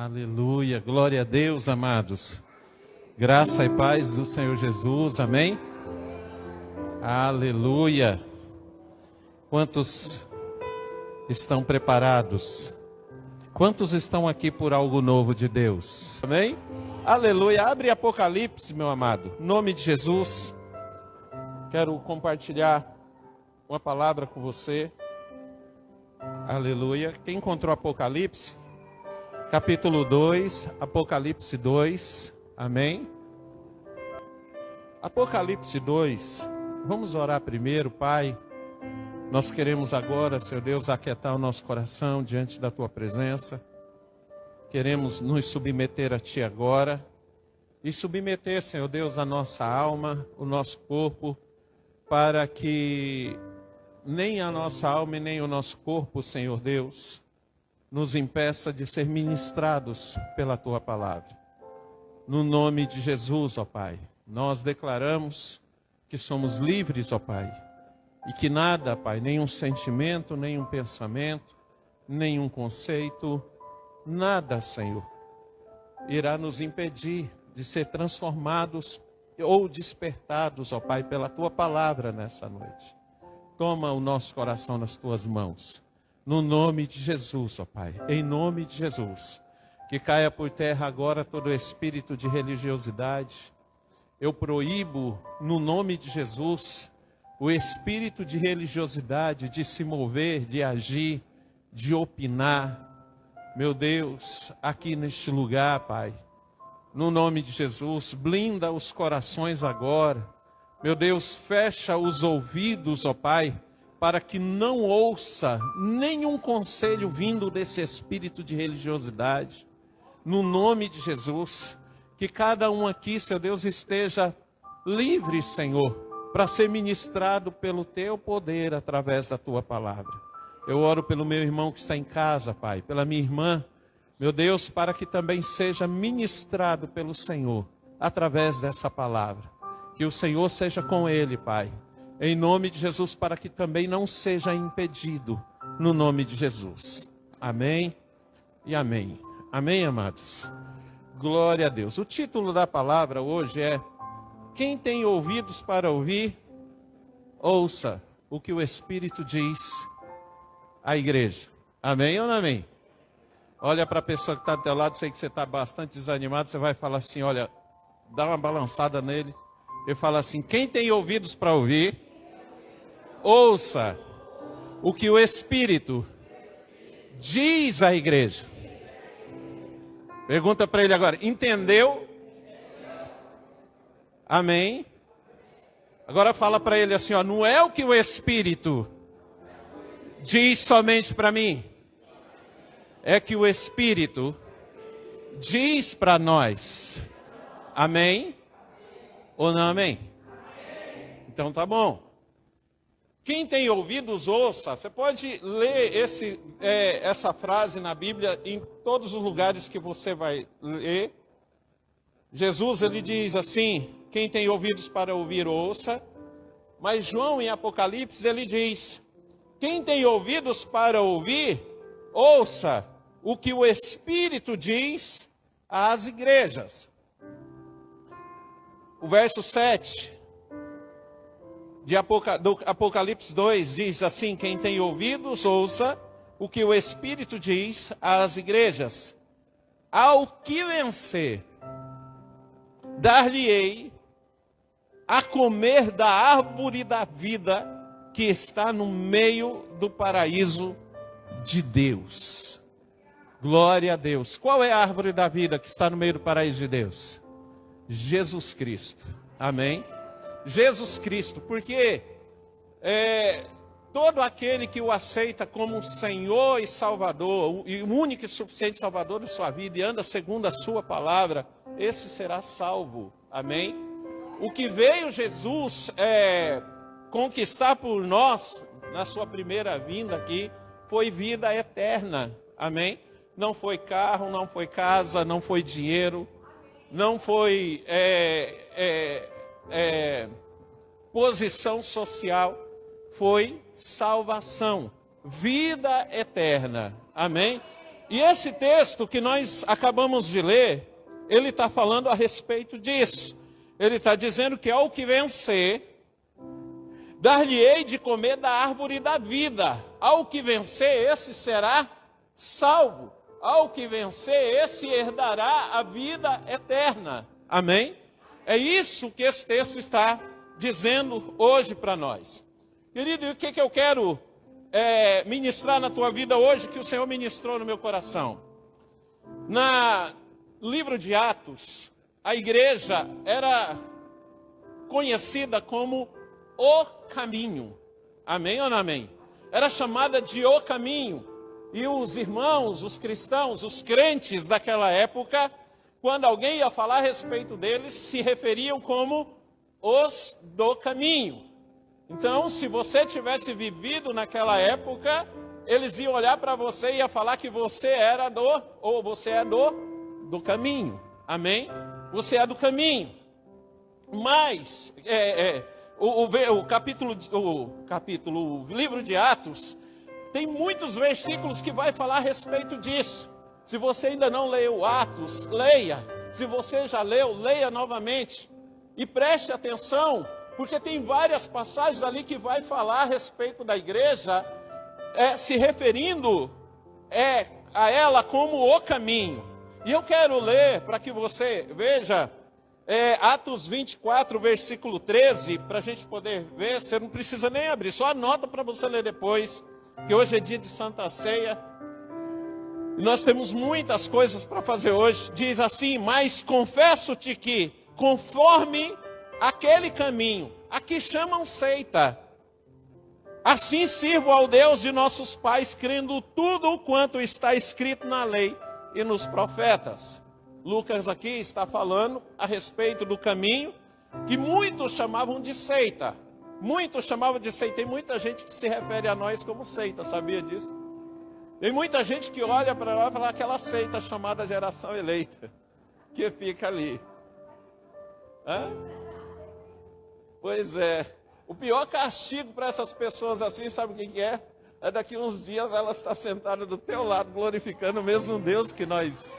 Aleluia, glória a Deus, amados. Graça e paz do Senhor Jesus, amém? Aleluia. Quantos estão preparados? Quantos estão aqui por algo novo de Deus? Amém? Aleluia. Abre Apocalipse, meu amado. Em nome de Jesus. Quero compartilhar uma palavra com você. Aleluia. Quem encontrou Apocalipse? Capítulo 2, Apocalipse 2. Amém? Apocalipse 2. Vamos orar primeiro, Pai. Nós queremos agora, Senhor Deus, aquietar o nosso coração diante da Tua presença. Queremos nos submeter a Ti agora. E submeter, Senhor Deus, a nossa alma, o nosso corpo, para que nem a nossa alma e nem o nosso corpo, Senhor Deus, nos impeça de ser ministrados pela Tua palavra. No nome de Jesus, ó Pai, nós declaramos que somos livres, ó Pai, e que nada, Pai, nenhum sentimento, nenhum pensamento, nenhum conceito, nada, Senhor, irá nos impedir de ser transformados ou despertados, ó Pai, pela Tua palavra nessa noite. Toma o nosso coração nas Tuas mãos. No nome de Jesus, ó Pai, em nome de Jesus, que caia por terra agora todo espírito de religiosidade. Eu proíbo, no nome de Jesus, o espírito de religiosidade, de se mover, de agir, de opinar. Meu Deus, aqui neste lugar, Pai, no nome de Jesus, blinda os corações agora. Meu Deus, fecha os ouvidos, ó Pai, para que não ouça nenhum conselho vindo desse espírito de religiosidade. No nome de Jesus, que cada um aqui, Seu Deus, esteja livre, Senhor, para ser ministrado pelo Teu poder através da Tua palavra. Eu oro pelo meu irmão que está em casa, Pai, pela minha irmã, meu Deus, para que também seja ministrado pelo Senhor através dessa palavra. Que o Senhor seja com ele, Pai. Em nome de Jesus, para que também não seja impedido, no nome de Jesus. Amém e amém. Amém, amados? Glória a Deus. O título da palavra hoje é: quem tem ouvidos para ouvir, ouça o que o Espírito diz à igreja. Amém ou não amém? Olha para a pessoa que está do teu lado, sei que você está bastante desanimado, você vai falar assim, olha, dá uma balançada nele. Ele fala assim: quem tem ouvidos para ouvir, ouça o que o Espírito diz à igreja. Pergunta para ele agora, entendeu? Amém? Agora fala para ele assim, ó, não é o que o Espírito diz somente para mim, é que o Espírito diz para nós. Amém? Ou não amém? Então tá bom. Quem tem ouvidos, ouça. Você pode ler essa frase na Bíblia em todos os lugares que você vai ler. Jesus, ele diz assim, quem tem ouvidos para ouvir, ouça. Mas João, em Apocalipse, ele diz, quem tem ouvidos para ouvir, ouça o que o Espírito diz às igrejas. O verso 7 do Apocalipse 2 diz assim, quem tem ouvidos, ouça o que o Espírito diz às igrejas. Ao que vencer, dar-lhe-ei a comer da árvore da vida que está no meio do paraíso de Deus. Glória a Deus. Qual é a árvore da vida que está no meio do paraíso de Deus? Jesus Cristo. Amém? Jesus Cristo, porque todo aquele que o aceita como Senhor e Salvador, e o único e suficiente Salvador da sua vida, e anda segundo a sua palavra, esse será salvo. Amém? O que veio Jesus conquistar por nós, na sua primeira vinda aqui, foi vida eterna. Amém? Não foi carro, não foi casa, não foi dinheiro, não foi posição social, foi salvação, vida eterna. Amém? E esse texto que nós acabamos de ler, ele está falando a respeito disso. Ele está dizendo que ao que vencer, dar-lhe-ei de comer da árvore da vida. Ao que vencer, esse será salvo. Ao que vencer, esse herdará a vida eterna. Amém? É isso que esse texto está dizendo hoje para nós. Querido, e o que eu quero ministrar na tua vida hoje, que o Senhor ministrou no meu coração? No livro de Atos, a igreja era conhecida como o caminho. Amém ou não amém? Era chamada de o caminho. E os irmãos, os cristãos, os crentes daquela época, quando alguém ia falar a respeito deles, se referiam como os do caminho. Então, se você tivesse vivido naquela época, eles iam olhar para você e ia falar que você era você é do caminho. Amém? Você é do caminho. Mas, o livro de Atos, tem muitos versículos que vai falar a respeito disso. Se você ainda não leu Atos, leia. Se você já leu, leia novamente. E preste atenção, porque tem várias passagens ali que vai falar a respeito da igreja, se referindo a ela como o caminho. E eu quero ler para que você veja Atos 24, versículo 13, para a gente poder ver. Você não precisa nem abrir, só anota para você ler depois, que hoje é dia de Santa Ceia. E nós temos muitas coisas para fazer hoje. Diz assim: mas confesso-te que, conforme aquele caminho, a que chamam seita, assim sirvo ao Deus de nossos pais, crendo tudo quanto está escrito na lei e nos profetas. Lucas aqui está falando a respeito do caminho, que muitos chamavam de seita. Muitos chamavam de seita. Tem muita gente que se refere a nós como seita, sabia disso? Tem muita gente que olha para lá e fala aquela seita chamada geração eleita, que fica ali. Hã? Pois é. O pior castigo para essas pessoas assim, sabe o que é? É daqui uns dias ela está sentada do teu lado, glorificando o mesmo Deus que nós.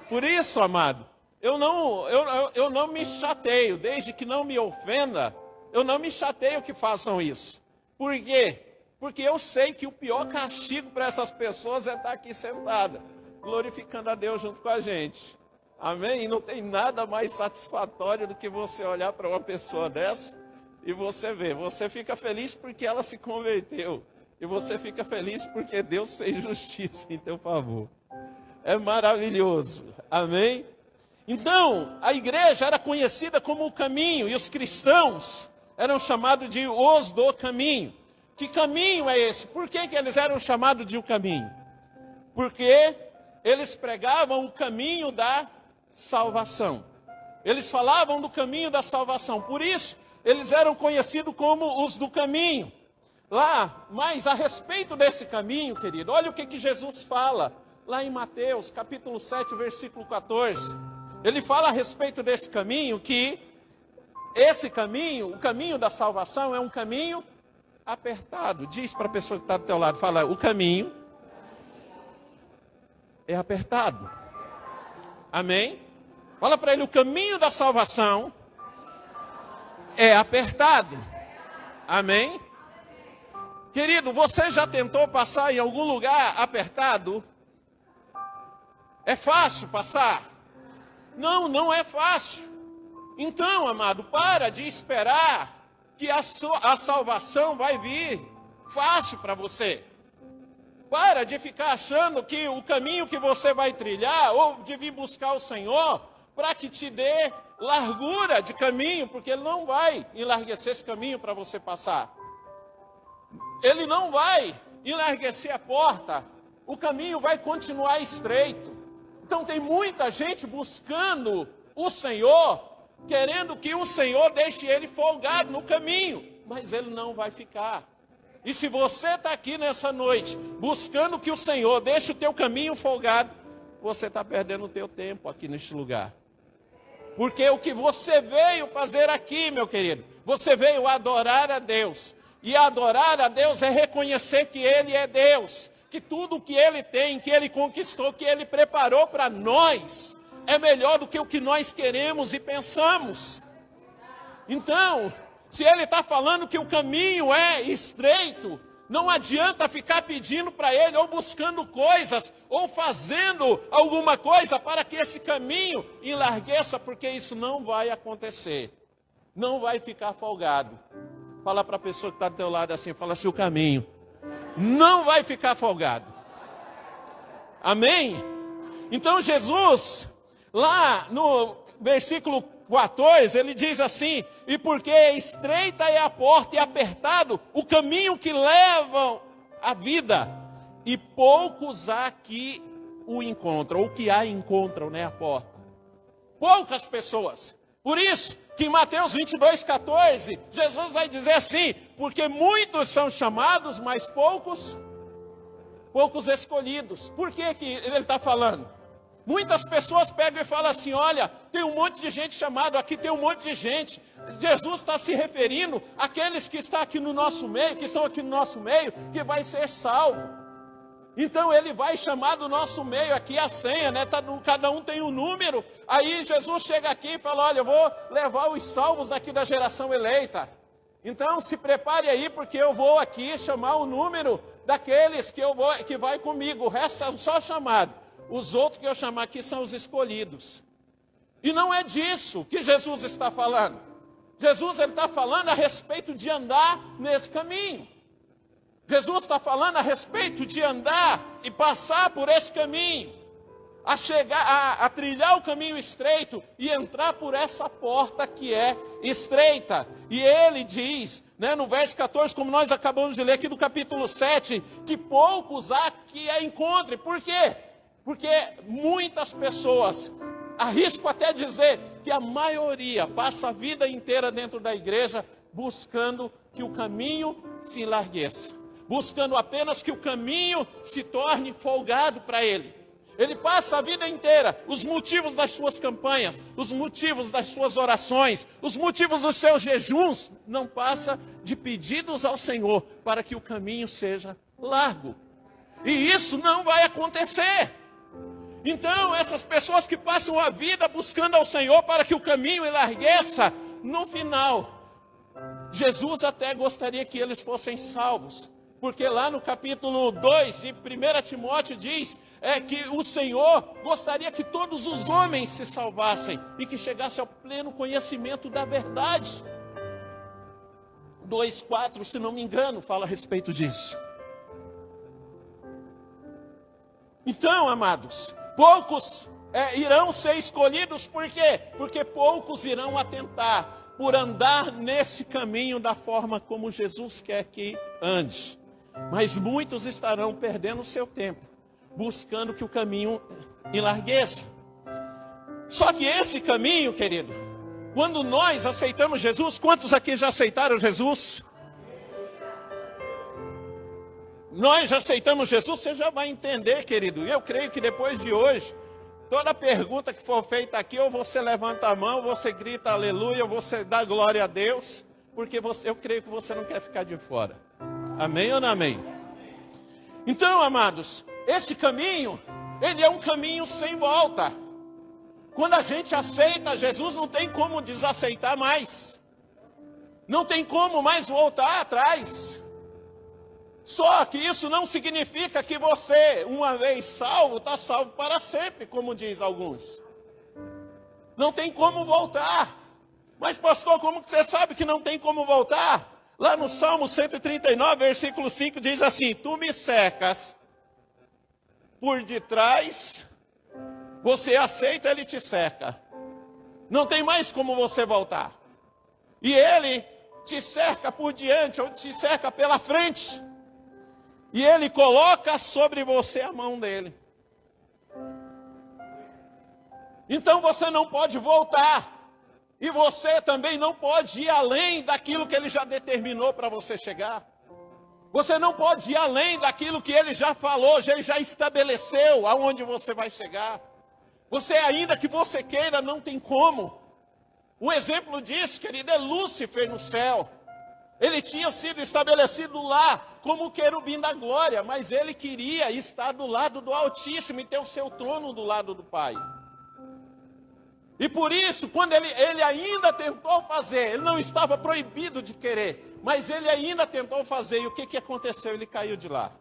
Por isso, amado, eu não me chateio, desde que não me ofenda, eu não me chateio que façam isso. Por quê? Porque eu sei que o pior castigo para essas pessoas é estar aqui sentada, glorificando a Deus junto com a gente. Amém? E não tem nada mais satisfatório do que você olhar para uma pessoa dessa e você ver. Você fica feliz porque ela se converteu. E você fica feliz porque Deus fez justiça em teu favor. É maravilhoso. Amém? Então, a igreja era conhecida como o caminho, e os cristãos eram chamados de os do caminho. Que caminho é esse? Por que eles eram chamados de o caminho? Porque eles pregavam o caminho da salvação. Eles falavam do caminho da salvação. Por isso, eles eram conhecidos como os do caminho. Mas a respeito desse caminho, querido, olha o que Jesus fala lá em Mateus, capítulo 7, versículo 14. Ele fala a respeito desse caminho, que esse caminho, o caminho da salvação, é um caminho apertado. Diz para a pessoa que está do teu lado, fala, o caminho é apertado. Amém? Fala para ele, o caminho da salvação é apertado. Amém? Querido, você já tentou passar em algum lugar apertado? É fácil passar? Não, não é fácil. Então, amado, para de esperar que a salvação vai vir fácil para você. Para de ficar achando que o caminho que você vai trilhar, ou de vir buscar o Senhor, para que te dê largura de caminho, porque Ele não vai enlarguecer esse caminho para você passar. Ele não vai enlarguecer a porta, o caminho vai continuar estreito. Então tem muita gente buscando o Senhor, querendo que o Senhor deixe ele folgado no caminho, mas ele não vai ficar. E se você está aqui nessa noite, buscando que o Senhor deixe o teu caminho folgado, você está perdendo o teu tempo aqui neste lugar. Porque o que você veio fazer aqui, meu querido, você veio adorar a Deus. E adorar a Deus é reconhecer que Ele é Deus. que tudo que Ele tem, que Ele conquistou, que Ele preparou para nós, é melhor do que o que nós queremos e pensamos. Então, se Ele está falando que o caminho é estreito, não adianta ficar pedindo para Ele, ou buscando coisas, ou fazendo alguma coisa para que esse caminho enlargueça, porque isso não vai acontecer. Não vai ficar folgado. Fala para a pessoa que está do teu lado assim, fala assim, o caminho não vai ficar folgado. Amém? Então Jesus, lá no versículo 14, ele diz assim, e porque estreita é a porta e apertado o caminho que levam à vida, e poucos há que o encontram, ou que a encontram, né, a porta. Poucas pessoas. Por isso que em Mateus 22:14, Jesus vai dizer assim, porque muitos são chamados, mas poucos escolhidos. Por que ele está falando? Muitas pessoas pegam e falam assim, olha, tem um monte de gente chamado aqui, tem um monte de gente. Jesus está se referindo àqueles que estão aqui no nosso meio, que vai ser salvo. Então ele vai chamar do nosso meio aqui a senha, né? Cada um tem um número. Aí Jesus chega aqui e fala, olha, eu vou levar os salvos aqui da geração eleita. Então se prepare aí, porque eu vou aqui chamar o número daqueles que vai comigo. O resto é só chamado. Os outros que eu chamar aqui são os escolhidos. E não é disso que Jesus está falando. Jesus está falando a respeito de andar nesse caminho. Jesus está falando a respeito de andar e passar por esse caminho. A trilhar o caminho estreito e entrar por essa porta que é estreita. E ele diz, né, no verso 14, como nós acabamos de ler aqui do capítulo 7, que poucos há que a encontrem. Por quê? Porque muitas pessoas, arrisco até dizer que a maioria passa a vida inteira dentro da igreja buscando que o caminho se enlargueça, buscando apenas que o caminho se torne folgado para ele. Ele passa a vida inteira, os motivos das suas campanhas, os motivos das suas orações, os motivos dos seus jejuns, não passa de pedidos ao Senhor para que o caminho seja largo. E isso não vai acontecer. Então, essas pessoas que passam a vida buscando ao Senhor para que o caminho enlargueça, no final, Jesus até gostaria que eles fossem salvos. Porque lá no capítulo 2 de 1 Timóteo diz que o Senhor gostaria que todos os homens se salvassem e que chegassem ao pleno conhecimento da verdade. 2:4, se não me engano, fala a respeito disso. Então, amados, poucos irão ser escolhidos, por quê? Porque poucos irão atentar por andar nesse caminho da forma como Jesus quer que ande. Mas muitos estarão perdendo o seu tempo, buscando que o caminho enlargueça. Só que esse caminho, querido, quando nós aceitamos Jesus, quantos aqui já aceitaram Jesus? Nós já aceitamos Jesus, você já vai entender, querido. Eu creio que depois de hoje, toda pergunta que for feita aqui, ou você levanta a mão, ou você grita aleluia, ou você dá glória a Deus, porque eu creio que você não quer ficar de fora. Amém ou não amém? Então, amados, esse caminho, ele é um caminho sem volta. Quando a gente aceita Jesus, não tem como desaceitar mais. Não tem como mais voltar atrás. Só que isso não significa que você, uma vez salvo, está salvo para sempre, como diz alguns. Não tem como voltar. Mas pastor, como que você sabe que não tem como voltar? Lá no Salmo 139, versículo 5, diz assim, tu me cercas por detrás, você aceita, ele te cerca. Não tem mais como você voltar. E ele te cerca por diante, ou te cerca pela frente. E ele coloca sobre você a mão dele. Então você não pode voltar. E você também não pode ir além daquilo que ele já determinou para você chegar. Você não pode ir além daquilo que ele já falou, ele já estabeleceu aonde você vai chegar. Você, ainda que você queira, não tem como. Um exemplo disso, querido, é Lúcifer no céu. Ele tinha sido estabelecido lá como o querubim da glória, mas ele queria estar do lado do Altíssimo e ter o seu trono do lado do Pai. E por isso, quando ele ainda tentou fazer, ele não estava proibido de querer, mas ele ainda tentou fazer, e o que aconteceu? Ele caiu de lá.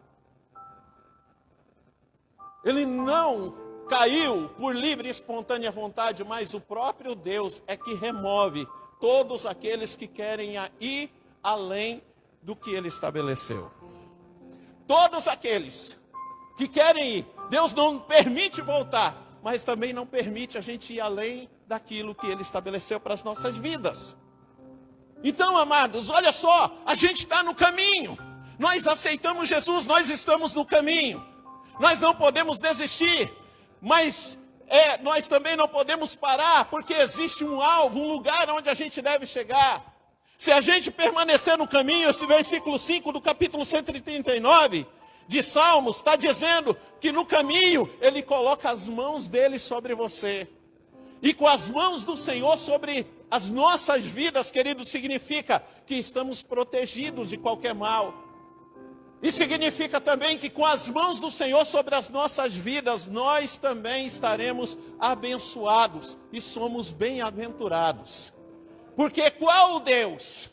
Ele não caiu por livre e espontânea vontade, mas o próprio Deus é que remove todos aqueles que querem ir além do que ele estabeleceu. Todos aqueles que querem ir, Deus não permite voltar, mas também não permite a gente ir além daquilo que ele estabeleceu para as nossas vidas. Então, amados, olha só, a gente está no caminho, nós aceitamos Jesus, nós estamos no caminho, nós não podemos desistir, mas nós também não podemos parar, porque existe um alvo, um lugar onde a gente deve chegar. Se a gente permanecer no caminho, esse versículo 5 do capítulo 139 de Salmos está dizendo que no caminho ele coloca as mãos dele sobre você. E com as mãos do Senhor sobre as nossas vidas, querido, significa que estamos protegidos de qualquer mal. E significa também que com as mãos do Senhor sobre as nossas vidas, nós também estaremos abençoados e somos bem-aventurados. Porque qual Deus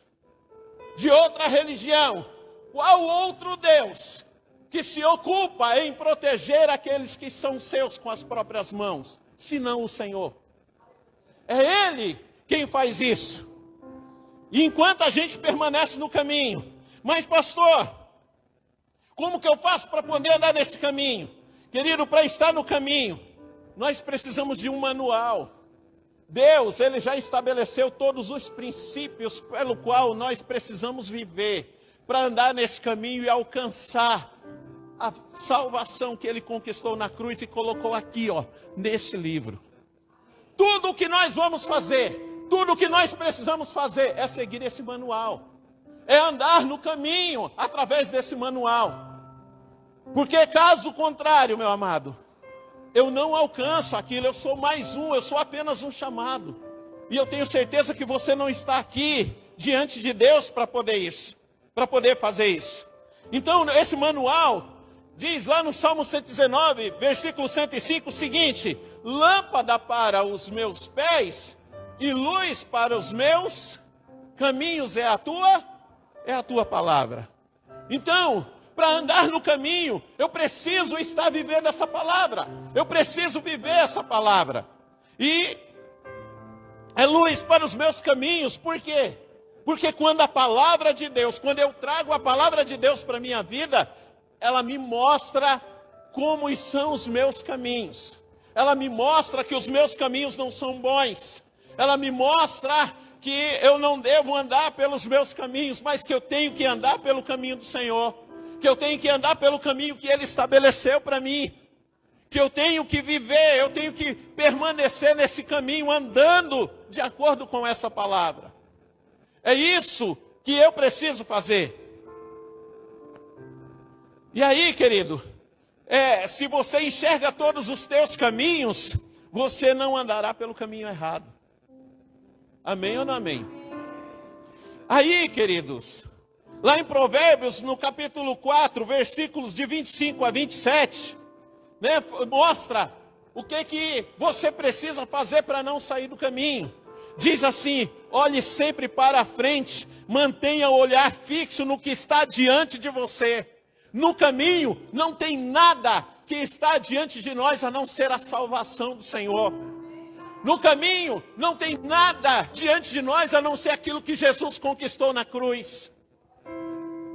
de outra religião, qual outro Deus que se ocupa em proteger aqueles que são seus com as próprias mãos, senão o Senhor? É Ele quem faz isso. E enquanto a gente permanece no caminho, mas pastor, como que eu faço para poder andar nesse caminho? Querido, para estar no caminho, nós precisamos de um manual. Deus, Ele já estabeleceu todos os princípios pelo qual nós precisamos viver para andar nesse caminho e alcançar a salvação que Ele conquistou na cruz e colocou aqui, nesse livro. Tudo o que nós vamos fazer, tudo o que nós precisamos fazer é seguir esse manual. É andar no caminho através desse manual. Porque caso contrário, meu amado, eu não alcanço aquilo, eu sou mais um, eu sou apenas um chamado. E eu tenho certeza que você não está aqui diante de Deus para poder fazer isso. Então, esse manual diz lá no Salmo 119, versículo 105, o seguinte: lâmpada para os meus pés e luz para os meus caminhos é a tua palavra. Então, para andar no caminho, eu preciso estar vivendo essa palavra. Eu preciso viver essa palavra. E é luz para os meus caminhos. Por quê? Porque quando a palavra de Deus, quando eu trago a palavra de Deus para a minha vida, ela me mostra como são os meus caminhos. Ela me mostra que os meus caminhos não são bons. Ela me mostra que eu não devo andar pelos meus caminhos, mas que eu tenho que andar pelo caminho do Senhor. Que eu tenho que andar pelo caminho que Ele estabeleceu para mim, que eu tenho que viver, eu tenho que permanecer nesse caminho, andando de acordo com essa palavra. É isso que eu preciso fazer. E aí, querido, se você enxerga todos os teus caminhos, você não andará pelo caminho errado. Amém ou não amém? Aí, queridos, lá em Provérbios, no capítulo 4, versículos de 25 a 27, mostra o que você precisa fazer para não sair do caminho. Diz assim: olhe sempre para a frente, mantenha o olhar fixo no que está diante de você. No caminho não tem nada que está diante de nós a não ser a salvação do Senhor. No caminho não tem nada diante de nós a não ser aquilo que Jesus conquistou na cruz.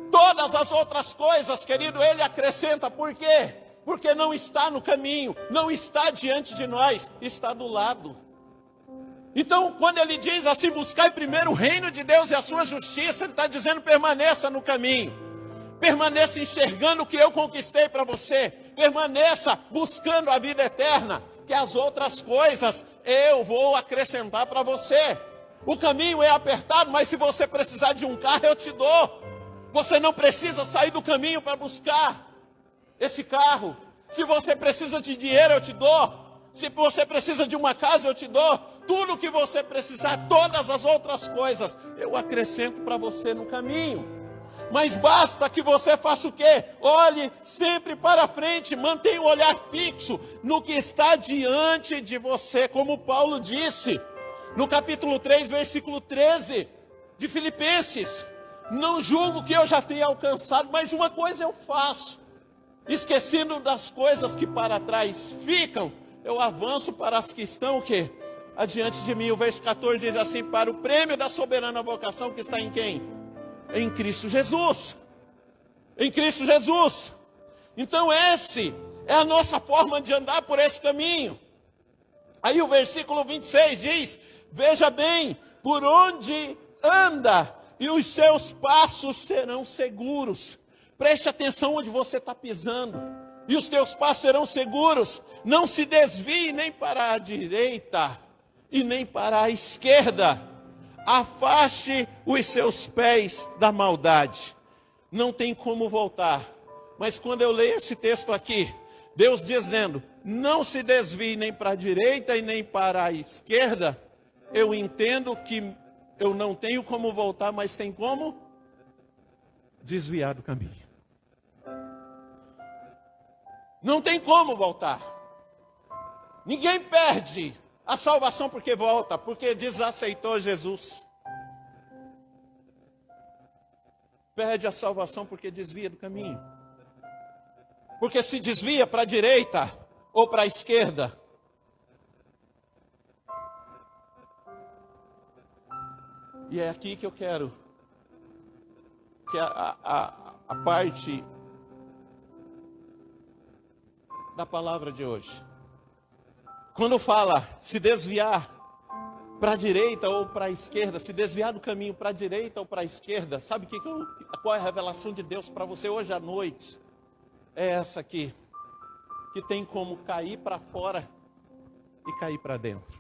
Todas as outras coisas, querido, Ele acrescenta. Por quê? Porque não está no caminho, não está diante de nós, está do lado. Então, quando Ele diz assim: buscai primeiro o reino de Deus e a sua justiça, Ele está dizendo: permaneça no caminho. Permaneça enxergando o que eu conquistei para você. Permaneça buscando a vida eterna, que as outras coisas eu vou acrescentar para você. O caminho é apertado, mas se você precisar de um carro, eu te dou. Você não precisa sair do caminho para buscar esse carro. Se você precisa de dinheiro, eu te dou. Se você precisa de uma casa, eu te dou. tudo que você precisar, todas as outras coisas, eu acrescento para você no caminho. Mas basta que você faça o quê? Olhe sempre para frente, mantenha o olhar fixo no que está diante de você, como Paulo disse, no capítulo 3, versículo 13, de Filipenses. Não julgo que eu já tenha alcançado, mas uma coisa eu faço, esquecendo das coisas que para trás ficam, eu avanço para as que estão o quê? Adiante de mim. O verso 14 diz assim: para o prêmio da soberana vocação que está em quem? Em Cristo Jesus. Em Cristo Jesus. Então esse é a nossa forma de andar por esse caminho. Aí o versículo 26 diz: veja bem por onde anda, e os seus passos serão seguros. Preste atenção onde você está pisando, e os teus passos serão seguros. Não se desvie nem para a direita e nem para a esquerda. Afaste os seus pés da maldade. Não tem como voltar. Mas quando eu leio esse texto aqui, Deus dizendo, não se desvie nem para a direita e nem para a esquerda, eu entendo que eu não tenho como voltar, mas tem como desviar do caminho. Não tem como voltar. Ninguém perde a salvação porque volta, porque desaceitou Jesus. Perde a salvação porque desvia do caminho. Porque se desvia para a direita ou para a esquerda. E é aqui que eu quero que a parte da palavra de hoje. Quando fala se desviar para a direita ou para a esquerda, se desviar do caminho para a direita ou para a esquerda, sabe qual é a revelação de Deus para você hoje à noite? É essa aqui, que tem como cair para fora e cair para dentro.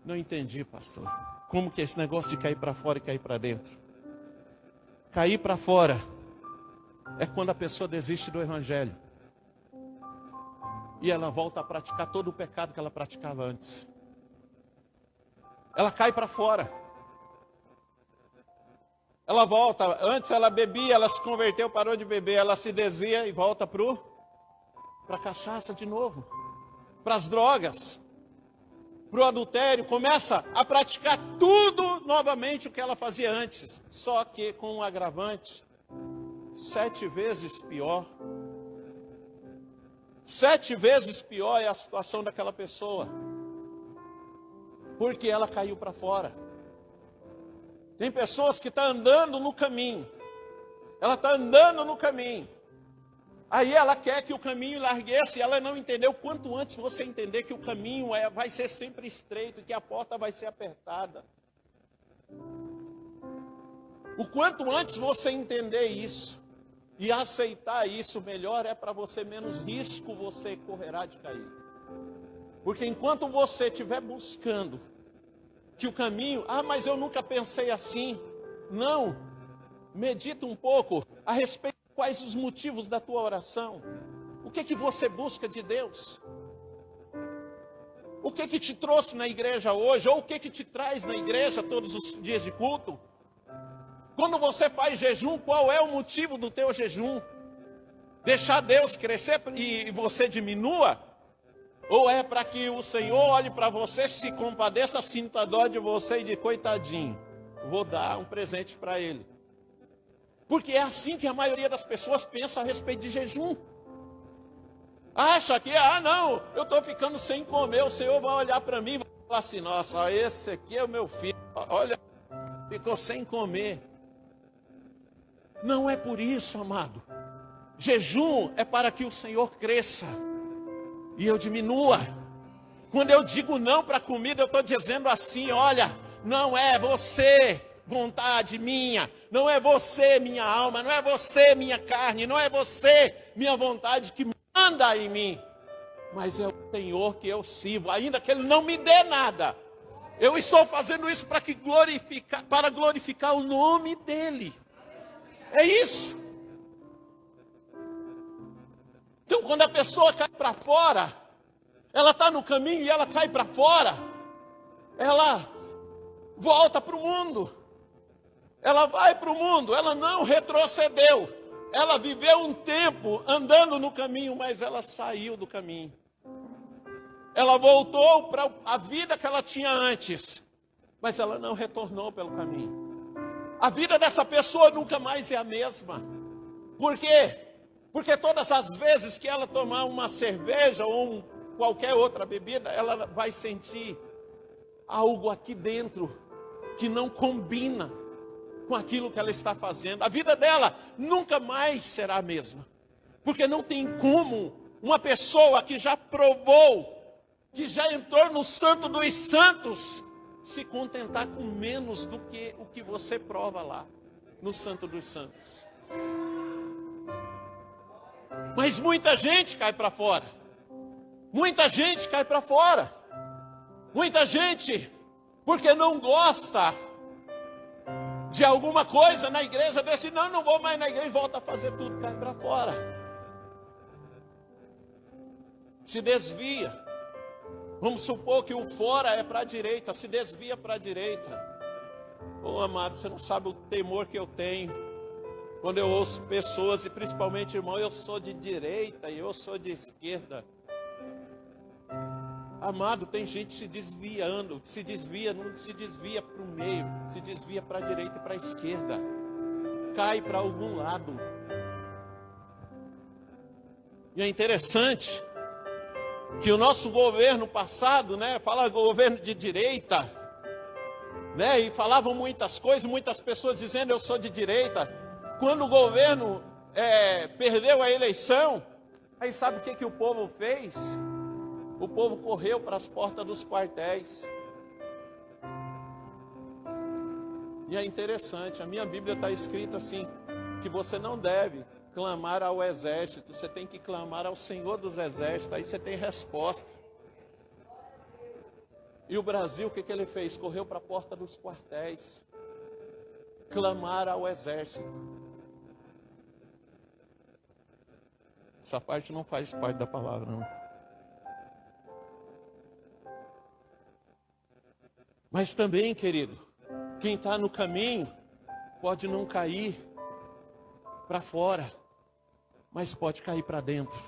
Não entendi, pastor. Como que é esse negócio de cair para fora e cair para dentro? Cair para fora é quando a pessoa desiste do evangelho. E ela volta a praticar todo o pecado que ela praticava antes. Ela cai para fora. Ela volta. Antes ela bebia, ela se converteu, parou de beber. Ela se desvia e volta para a cachaça de novo. Para as drogas. Para o adultério. Começa a praticar tudo novamente o que ela fazia antes. Só que com um agravante 7 vezes pior. 7 vezes pior é a situação daquela pessoa. Porque ela caiu para fora. Tem pessoas que estão andando no caminho. Ela está andando no caminho. Aí ela quer que o caminho larguesse. E ela não entendeu. Quanto antes você entender que o caminho vai ser sempre estreito. E que a porta vai ser apertada. O quanto antes você entender isso. E aceitar isso, melhor é para você, menos risco você correrá de cair. Porque enquanto você estiver buscando que o caminho, mas eu nunca pensei assim. Não, medita um pouco a respeito de quais os motivos da tua oração. O que você busca de Deus? O que te trouxe na igreja hoje? Ou o que te traz na igreja todos os dias de culto? Quando você faz jejum, qual é o motivo do teu jejum? Deixar Deus crescer e você diminua? Ou é para que o Senhor olhe para você, se compadeça, sinta dó de você e de coitadinho, vou dar um presente para ele? Porque é assim que a maioria das pessoas pensa a respeito de jejum. Acha que, não, eu estou ficando sem comer, o Senhor vai olhar para mim e vai falar assim, nossa, esse aqui é o meu filho, olha, ficou sem comer. Não é por isso, amado. Jejum é para que o Senhor cresça e eu diminua. Quando eu digo não para a comida, eu estou dizendo assim, olha, não é você, vontade minha, não é você, minha alma, não é você, minha carne, não é você, minha vontade que manda em mim, mas é o Senhor que eu sirvo, ainda que Ele não me dê nada. Eu estou fazendo isso para glorificar o nome dEle. É isso. Então, quando a pessoa cai para fora, ela está no caminho e ela cai para fora, ela volta para o mundo, ela vai para o mundo, ela não retrocedeu, ela viveu um tempo andando no caminho, mas ela saiu do caminho, ela voltou para a vida que ela tinha antes, mas ela não retornou pelo caminho. A vida dessa pessoa nunca mais é a mesma. Por quê? Porque todas as vezes que ela tomar uma cerveja ou qualquer outra bebida, ela vai sentir algo aqui dentro que não combina com aquilo que ela está fazendo. A vida dela nunca mais será a mesma. Porque não tem como uma pessoa que já provou, que já entrou no Santo dos Santos, se contentar com menos do que o que você prova lá no Santo dos Santos. Mas muita gente cai para fora. Muita gente cai para fora. Muita gente, porque não gosta de alguma coisa na igreja, decide, não vou mais na igreja, volta a fazer tudo, cai para fora. Se desvia. Vamos supor que o fora é para a direita, se desvia para a direita. Oh, amado, você não sabe o temor que eu tenho quando eu ouço pessoas, e principalmente, irmão, eu sou de direita e eu sou de esquerda. Amado, tem gente se desviando, se desvia, não se desvia para o meio, se desvia para a direita e para a esquerda. Cai para algum lado. E é interessante que o nosso governo passado, fala governo de direita, e falavam muitas coisas, muitas pessoas dizendo eu sou de direita. Quando o governo perdeu a eleição, aí sabe o que o povo fez? O povo correu para as portas dos quartéis. E é interessante, a minha Bíblia está escrita assim, que você não deve clamar ao exército, você tem que clamar ao Senhor dos exércitos, aí você tem resposta. E o Brasil, o que ele fez? Correu para a porta dos quartéis, clamar ao exército. Essa parte não faz parte da palavra, não. Mas também, querido, quem está no caminho pode não cair para fora, mas pode cair para dentro.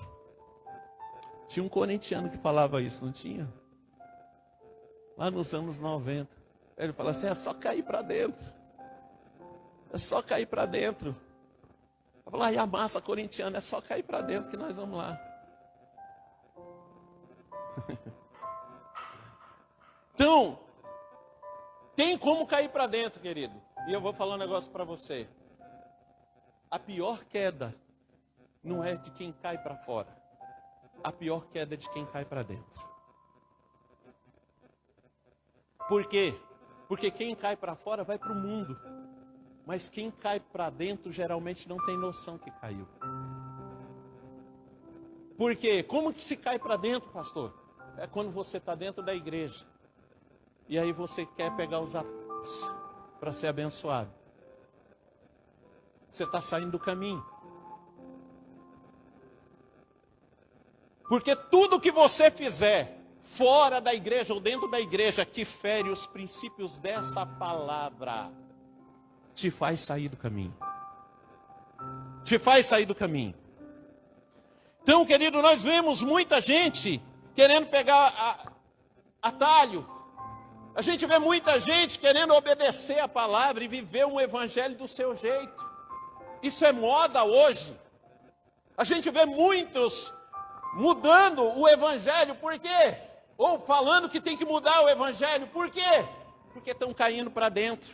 Tinha um corintiano que falava isso, não tinha? Lá nos anos 90. Ele falava assim, é só cair para dentro. É só cair para dentro. Eu falava, e a massa corintiana, é só cair para dentro que nós vamos lá. Então, tem como cair para dentro, querido. E eu vou falar um negócio para você. A pior queda não é de quem cai para fora. A pior queda é de quem cai para dentro. Por quê? Porque quem cai para fora vai para o mundo. Mas quem cai para dentro geralmente não tem noção que caiu. Por quê? Como que se cai para dentro, pastor? É quando você está dentro da igreja. E aí você quer pegar os atalhos para ser abençoado. Você está saindo do caminho. Porque tudo que você fizer fora da igreja ou dentro da igreja que fere os princípios dessa palavra, te faz sair do caminho. Te faz sair do caminho. Então, querido, nós vemos muita gente querendo pegar atalho. A gente vê muita gente querendo obedecer a palavra e viver um evangelho do seu jeito. Isso é moda hoje. A gente vê muitos mudando o evangelho, por quê? Ou falando que tem que mudar o evangelho, por quê? Porque estão caindo para dentro.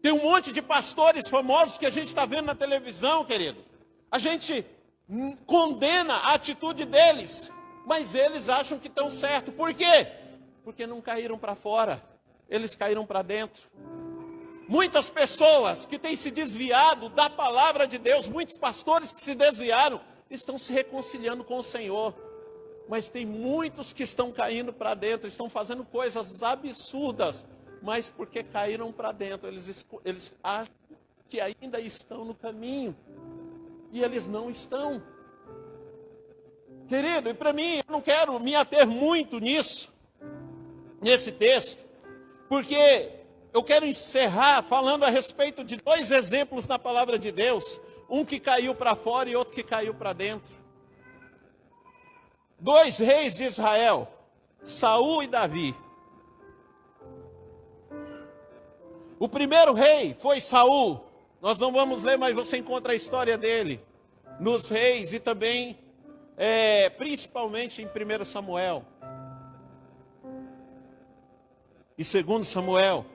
Tem um monte de pastores famosos que a gente está vendo na televisão, querido. A gente condena a atitude deles, mas eles acham que estão certos. Por quê? Porque não caíram para fora, eles caíram para dentro. Muitas pessoas que têm se desviado da palavra de Deus, muitos pastores que se desviaram, estão se reconciliando com o Senhor. Mas tem muitos que estão caindo para dentro, estão fazendo coisas absurdas, mas porque caíram para dentro, eles acham que ainda estão no caminho, e eles não estão. Querido, e para mim, eu não quero me ater muito nesse texto, porque eu quero encerrar falando a respeito de 2 exemplos na palavra de Deus, um que caiu para fora e outro que caiu para dentro. 2 reis de Israel, Saul e Davi. O primeiro rei foi Saul. Nós não vamos ler, mas você encontra a história dele nos reis e também, principalmente em 1 Samuel e 2 Samuel.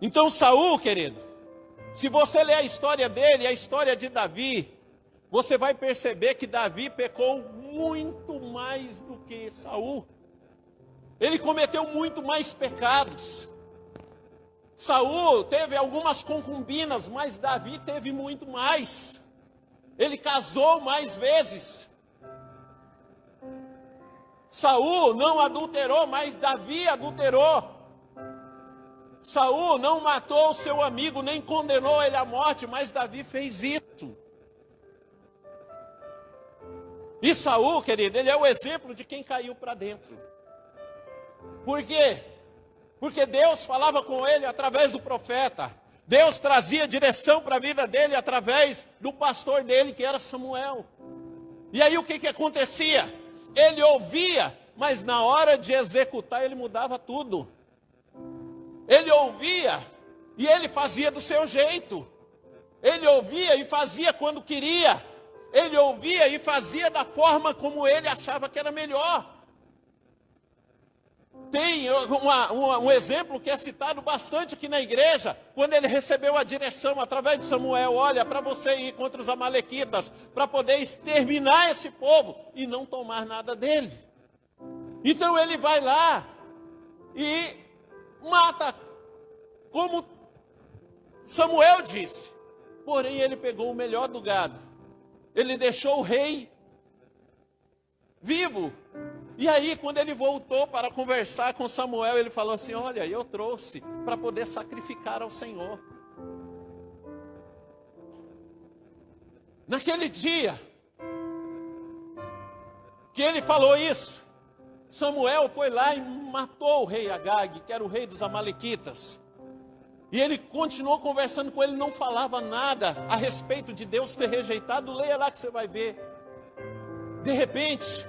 Então Saul, querido, se você ler a história dele, a história de Davi, você vai perceber que Davi pecou muito mais do que Saul. Ele cometeu muito mais pecados. Saul teve algumas concubinas, mas Davi teve muito mais. Ele casou mais vezes. Saul não adulterou, mas Davi adulterou. Saul não matou o seu amigo, nem condenou ele à morte, mas Davi fez isso. E Saul, querido, ele é o exemplo de quem caiu para dentro. Por quê? Porque Deus falava com ele através do profeta. Deus trazia direção para a vida dele através do pastor dele, que era Samuel. E aí o que acontecia? Ele ouvia, mas na hora de executar ele mudava tudo. Ele ouvia e ele fazia do seu jeito. Ele ouvia e fazia quando queria. Ele ouvia e fazia da forma como ele achava que era melhor. Tem um exemplo que é citado bastante aqui na igreja, quando ele recebeu a direção através de Samuel: olha, para você ir contra os amalequitas, para poder exterminar esse povo e não tomar nada dele. Então ele vai lá e mata, como Samuel disse. Porém ele pegou o melhor do gado. Ele deixou o rei vivo. E aí, quando ele voltou para conversar com Samuel, ele falou assim: olha, eu trouxe para poder sacrificar ao Senhor. Naquele dia que ele falou isso, Samuel foi lá e matou o rei Agag, que era o rei dos amalequitas. E ele continuou conversando com ele, não falava nada a respeito de Deus ter rejeitado. Leia lá que você vai ver. De repente,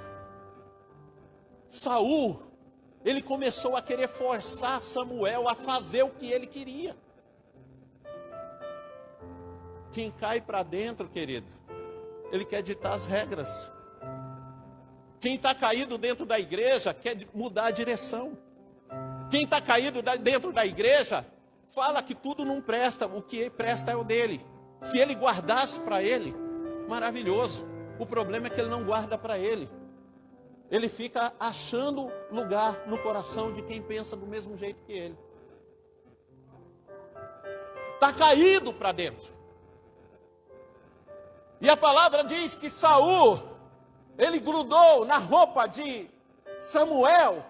Saul, ele começou a querer forçar Samuel a fazer o que ele queria. Quem cai para dentro, querido, ele quer ditar as regras. Quem está caído dentro da igreja quer mudar a direção. Quem está caído dentro da igreja fala que tudo não presta, o que presta é o dele. Se ele guardasse para ele, maravilhoso. O problema é que ele não guarda para ele. Ele fica achando lugar no coração de quem pensa do mesmo jeito que ele. Está caído para dentro. E a palavra diz que Saul, ele grudou na roupa de Samuel,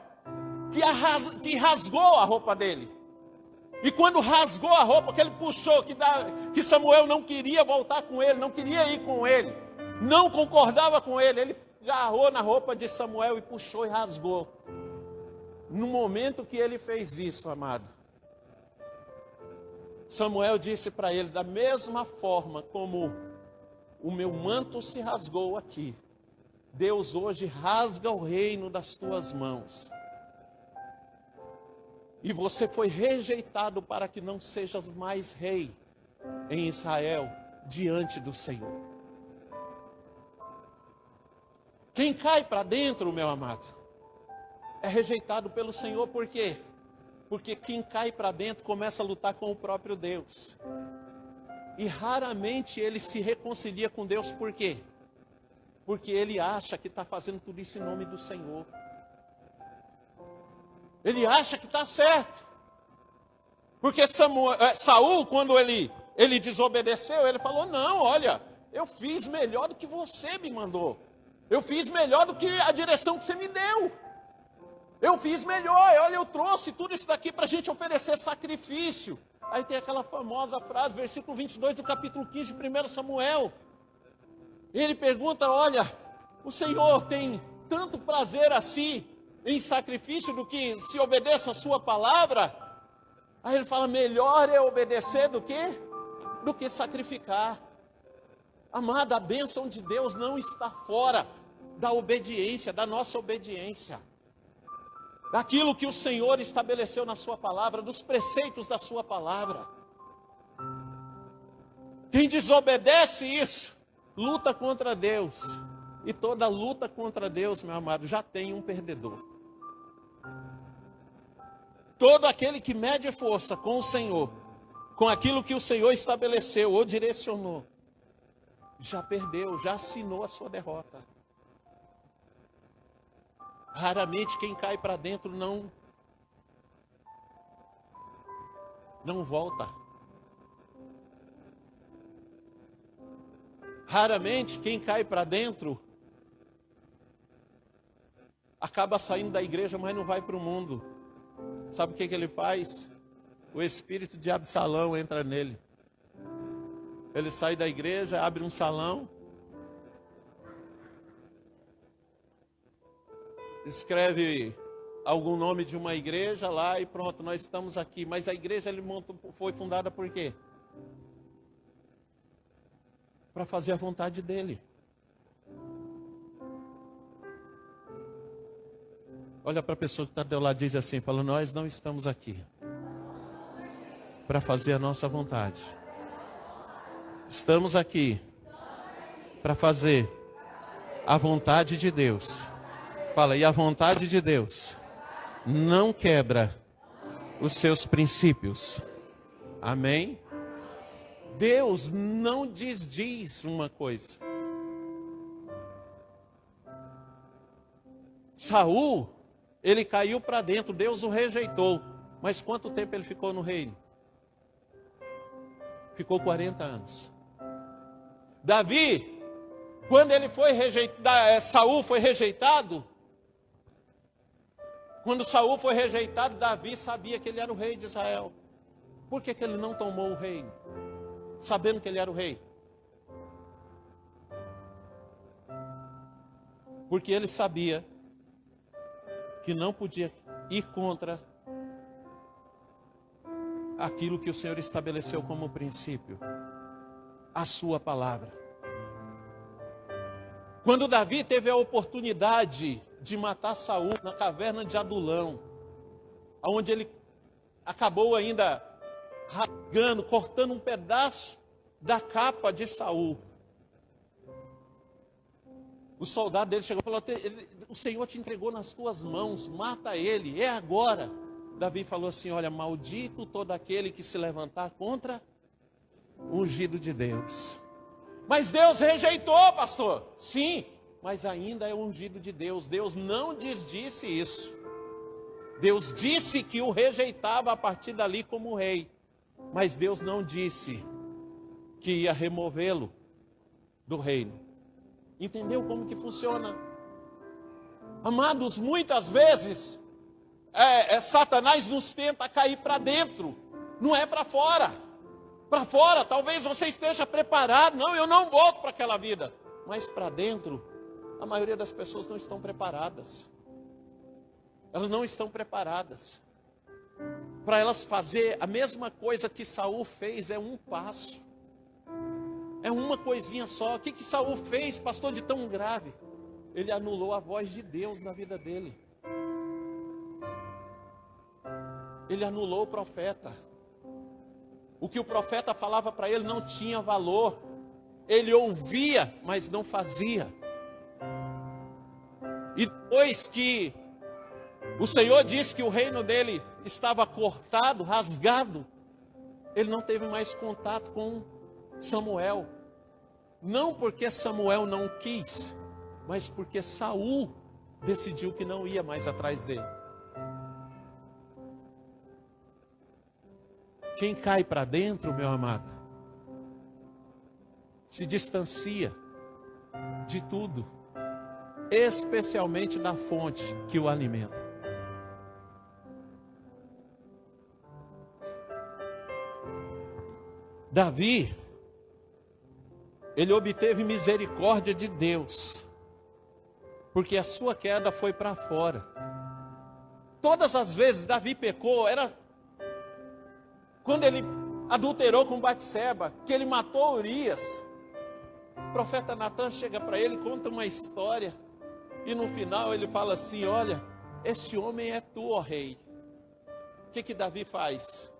que rasgou a roupa dele. E quando rasgou a roupa, que ele puxou, que Samuel não queria voltar com ele, não queria ir com ele, não concordava com ele, ele agarrou na roupa de Samuel e puxou e rasgou. No momento que ele fez isso, amado, Samuel disse para ele: da mesma forma como o meu manto se rasgou aqui, Deus hoje rasga o reino das tuas mãos. E você foi rejeitado para que não sejas mais rei em Israel diante do Senhor. Quem cai para dentro, meu amado, é rejeitado pelo Senhor. Por quê? Porque quem cai para dentro começa a lutar com o próprio Deus. E raramente ele se reconcilia com Deus. Por quê? Porque ele acha que está fazendo tudo isso em nome do Senhor. Ele acha que está certo. Porque Saul, quando ele desobedeceu, ele falou: não, olha, eu fiz melhor do que você me mandou. Eu fiz melhor do que a direção que você me deu. Eu fiz melhor, olha, eu trouxe tudo isso daqui para a gente oferecer sacrifício. Aí tem aquela famosa frase, versículo 22 do capítulo 15 de 1 Samuel. Ele pergunta: olha, o Senhor tem tanto prazer assim em sacrifício do que se obedeça a sua palavra? Aí ele fala: melhor é obedecer do que sacrificar. Amado, a bênção de Deus não está fora da obediência, da nossa obediência, daquilo que o Senhor estabeleceu na sua palavra, dos preceitos da sua palavra. Quem desobedece isso, luta contra Deus. E toda luta contra Deus, meu amado, já tem um perdedor. Todo aquele que mede força com o Senhor, com aquilo que o Senhor estabeleceu ou direcionou, já perdeu, já assinou a sua derrota. Raramente quem cai para dentro não volta. Raramente quem cai para dentro acaba saindo da igreja, mas não vai para o mundo. Sabe o que ele faz? O espírito de Absalão entra nele. Ele sai da igreja, abre um salão, escreve algum nome de uma igreja lá e pronto, nós estamos aqui. Mas a igreja foi fundada por quê? Para fazer a vontade dele. Olha para a pessoa que está do teu lado e diz assim, fala: nós não estamos aqui para fazer a nossa vontade. Estamos aqui para fazer a vontade de Deus. Fala: e a vontade de Deus não quebra os seus princípios. Amém? Deus não desdiz uma coisa. Saul, ele caiu para dentro, Deus o rejeitou. Mas quanto tempo ele ficou no reino? Ficou 40 anos. Davi, quando ele foi rejeitado, Saul foi rejeitado. Quando Saul foi rejeitado, Davi sabia que ele era o rei de Israel. Por que ele não tomou o reino? Sabendo que ele era o rei. Porque ele sabia que não podia ir contra aquilo que o Senhor estabeleceu como princípio, a sua palavra. Quando Davi teve a oportunidade de matar Saul na caverna de Adulão, onde ele acabou ainda rasgando, cortando um pedaço da capa de Saul. O soldado dele chegou e falou: o Senhor te entregou nas tuas mãos, mata ele, é agora. Davi falou assim: olha, maldito todo aquele que se levantar contra o ungido de Deus. Mas Deus rejeitou, pastor. Sim, mas ainda é o ungido de Deus. Deus não desdisse isso. Deus disse que o rejeitava a partir dali como rei. Mas Deus não disse que ia removê-lo do reino. Entendeu como que funciona? Amados, muitas vezes Satanás nos tenta cair para dentro, não é para fora. Para fora, talvez você esteja preparado. Não, eu não volto para aquela vida. Mas para dentro, a maioria das pessoas não estão preparadas. Elas não estão preparadas. Para elas fazer a mesma coisa que Saul fez, é um passo. É uma coisinha só. O que Saul fez, pastor, de tão grave? Ele anulou a voz de Deus na vida dele. Ele anulou o profeta. O que o profeta falava para ele não tinha valor. Ele ouvia, mas não fazia. E depois que o Senhor disse que o reino dele estava cortado, rasgado, ele não teve mais contato com Samuel. Não porque Samuel não quis, mas porque Saul decidiu que não ia mais atrás dele. Quem cai para dentro, meu amado, se distancia de tudo, especialmente da fonte que o alimenta. Davi, ele obteve misericórdia de Deus, porque a sua queda foi para fora. Todas as vezes Davi pecou, era quando ele adulterou com Batseba, que ele matou Urias. O profeta Natan chega para ele, conta uma história, e no final ele fala assim: olha, este homem é tu, ó rei. O que Davi faz?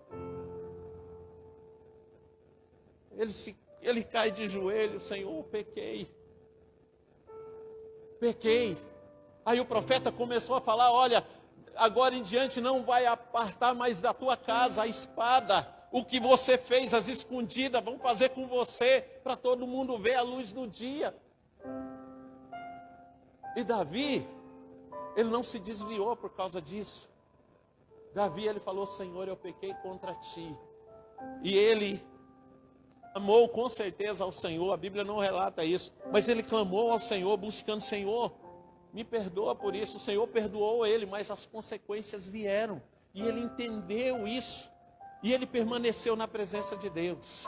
Ele cai de joelho: Senhor, pequei. Aí o profeta começou a falar: olha, agora em diante não vai apartar mais da tua casa a espada. O que você fez às escondidas, vão fazer com você, para todo mundo ver a luz do dia. E Davi, ele não se desviou por causa disso. Davi, ele falou: Senhor, eu pequei contra ti. E ele clamou com certeza ao Senhor, a Bíblia não relata isso, mas ele clamou ao Senhor, buscando: Senhor, me perdoa por isso. O Senhor perdoou ele, mas as consequências vieram, e ele entendeu isso, e ele permaneceu na presença de Deus.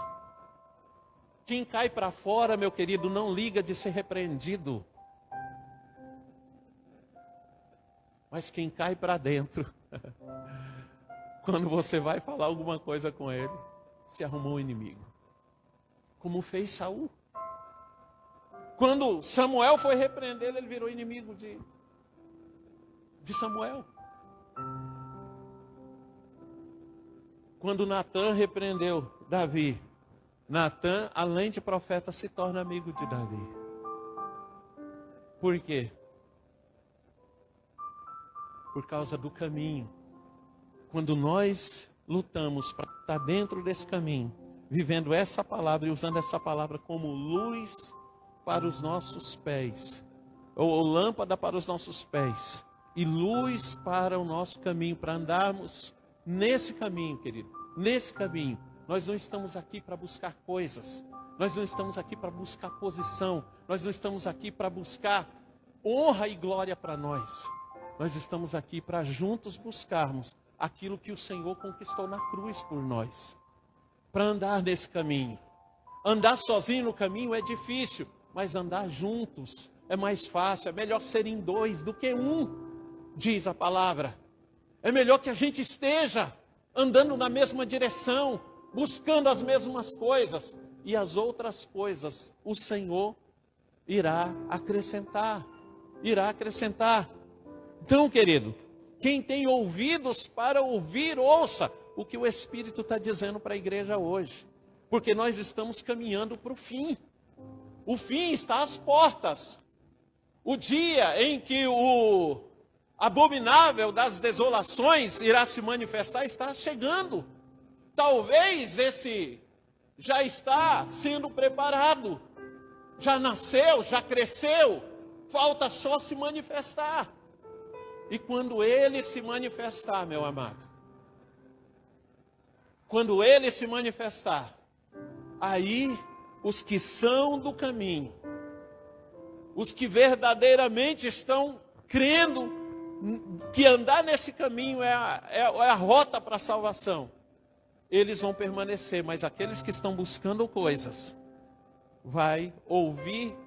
Quem cai para fora, meu querido, não liga de ser repreendido, mas quem cai para dentro, quando você vai falar alguma coisa com ele, se arrumou um inimigo, como fez Saul. Quando Samuel foi repreendê-lo, ele virou inimigo de Samuel. Quando Natan repreendeu Davi, Natan, além de profeta, se torna amigo de Davi. Por quê? Por causa do caminho. Quando nós lutamos para estar dentro desse caminho, vivendo essa palavra e usando essa palavra como luz para os nossos pés, ou lâmpada para os nossos pés, e luz para o nosso caminho, para andarmos nesse caminho, querido, nesse caminho. Nós não estamos aqui para buscar coisas, nós não estamos aqui para buscar posição, nós não estamos aqui para buscar honra e glória para nós. Nós estamos aqui para juntos buscarmos aquilo que o Senhor conquistou na cruz por nós, para andar nesse caminho. Andar sozinho no caminho é difícil, mas andar juntos é mais fácil. É melhor serem dois do que um, diz a palavra. É melhor que a gente esteja andando na mesma direção, buscando as mesmas coisas, e as outras coisas o Senhor irá acrescentar. Então, querido, quem tem ouvidos para ouvir, ouça o que o Espírito está dizendo para a igreja hoje, porque nós estamos caminhando para o fim. O fim está às portas. O dia em que o abominável das desolações irá se manifestar está chegando. Talvez esse já está sendo preparado, já nasceu, já cresceu, falta só se manifestar. E quando ele se manifestar, meu amado, quando ele se manifestar, aí os que são do caminho, os que verdadeiramente estão crendo que andar nesse caminho é a rota para a salvação, eles vão permanecer. Mas aqueles que estão buscando coisas, vai ouvir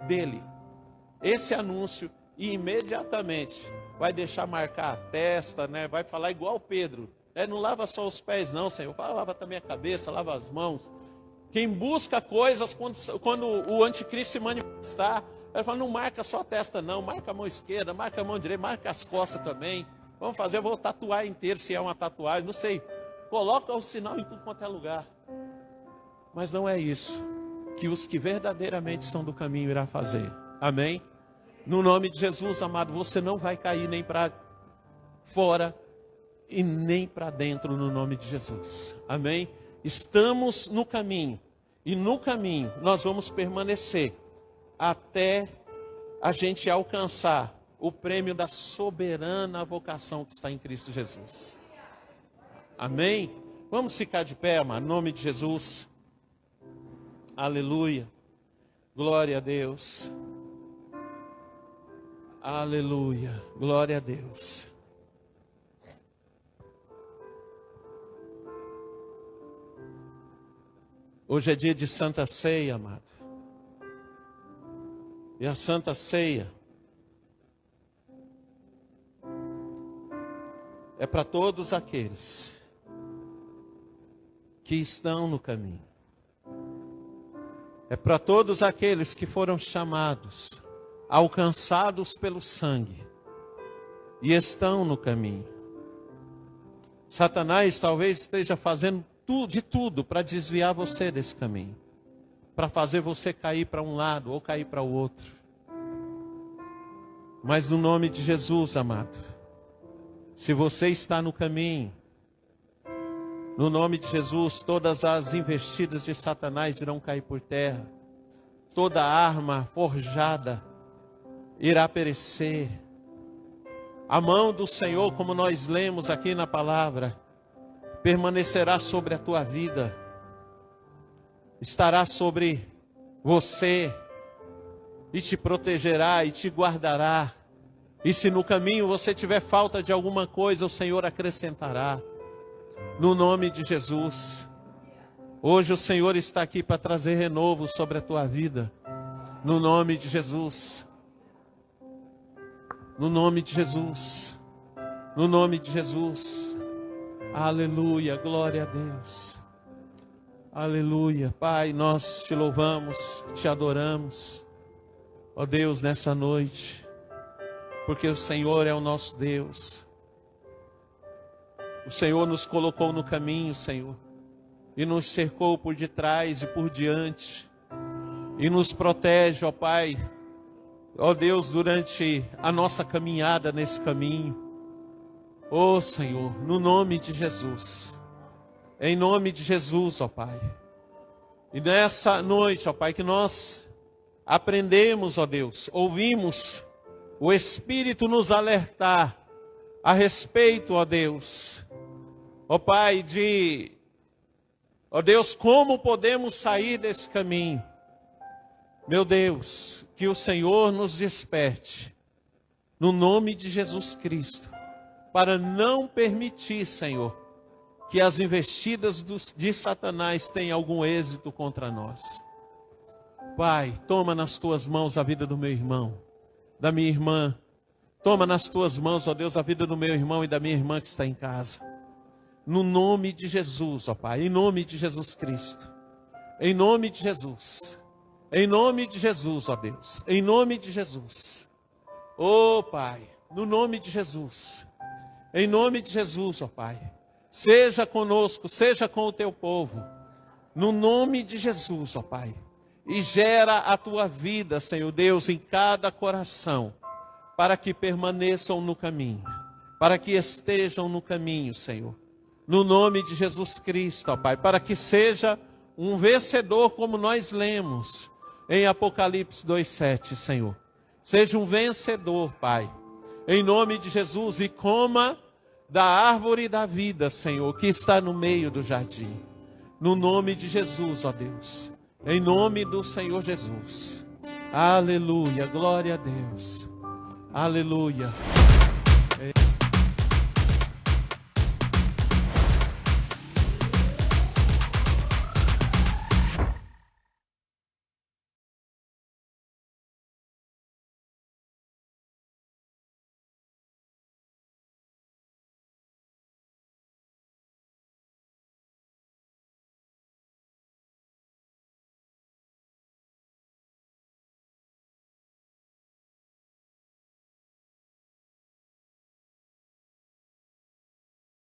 dele esse anúncio e imediatamente vai deixar marcar a testa, né? Vai falar igual Pedro, não lava só os pés não, Senhor, lava também a cabeça, lava as mãos. Quem busca coisas, quando o anticristo se manifestar, ele fala: não marca só a testa não, marca a mão esquerda, marca a mão direita, marca as costas também. Vamos fazer, eu vou tatuar inteiro, se é uma tatuagem, não sei. Coloca o sinal em tudo quanto é lugar. Mas não é isso que os que verdadeiramente são do caminho irá fazer. Amém? No nome de Jesus, amado, você não vai cair nem para fora e nem para dentro, no nome de Jesus. Amém? Estamos no caminho, e no caminho nós vamos permanecer até a gente alcançar o prêmio da soberana vocação que está em Cristo Jesus. Amém? Vamos ficar de pé, amado, em nome de Jesus. Aleluia. Glória a Deus. Aleluia. Glória a Deus. Hoje é dia de Santa Ceia, amado. E a Santa Ceia é para todos aqueles que estão no caminho. É para todos aqueles que foram chamados, alcançados pelo sangue e estão no caminho. Satanás talvez esteja fazendo de tudo para desviar você desse caminho, para fazer você cair para um lado ou cair para o outro. Mas no nome de Jesus, amado, se você está no caminho, no nome de Jesus, todas as investidas de Satanás irão cair por terra. Toda arma forjada irá perecer. A mão do Senhor, como nós lemos aqui na palavra, permanecerá sobre a tua vida. Estará sobre você e te protegerá e te guardará. E se no caminho você tiver falta de alguma coisa, o Senhor acrescentará. No nome de Jesus. Hoje o Senhor está aqui para trazer renovo sobre a tua vida. No nome de Jesus. No nome de Jesus. No nome de Jesus. Aleluia, glória a Deus. Aleluia. Pai, nós te louvamos, te adoramos. Ó Deus, nessa noite. Porque o Senhor é o nosso Deus. O Senhor nos colocou no caminho, Senhor, e nos cercou por detrás e por diante, e nos protege, ó Pai, ó Deus, durante a nossa caminhada nesse caminho. Ó Senhor, no nome de Jesus, em nome de Jesus, ó Pai. E nessa noite, ó Pai, que nós aprendemos, ó Deus, ouvimos o Espírito nos alertar a respeito, ó Deus, ó Pai, ó Deus, como podemos sair desse caminho. Meu Deus, que o Senhor nos desperte, no nome de Jesus Cristo, para não permitir, Senhor, que as investidas de Satanás tenham algum êxito contra nós. Pai, toma nas tuas mãos a vida do meu irmão, da minha irmã. Toma nas tuas mãos, ó Deus, a vida do meu irmão e da minha irmã que está em casa. No nome de Jesus, ó Pai, em nome de Jesus Cristo. Em nome de Jesus. Em nome de Jesus, ó Deus. Em nome de Jesus. Ó Pai, no nome de Jesus. Em nome de Jesus, ó Pai. Seja conosco, seja com o teu povo. No nome de Jesus, ó Pai. E gera a tua vida, Senhor Deus, em cada coração, para que permaneçam no caminho, para que estejam no caminho, Senhor. No nome de Jesus Cristo, ó Pai, para que seja um vencedor, como nós lemos em Apocalipse 2:7, Senhor. Seja um vencedor, Pai, em nome de Jesus, e coma da árvore da vida, Senhor, que está no meio do jardim. No nome de Jesus, ó Deus. Em nome do Senhor Jesus. Aleluia, glória a Deus. Aleluia.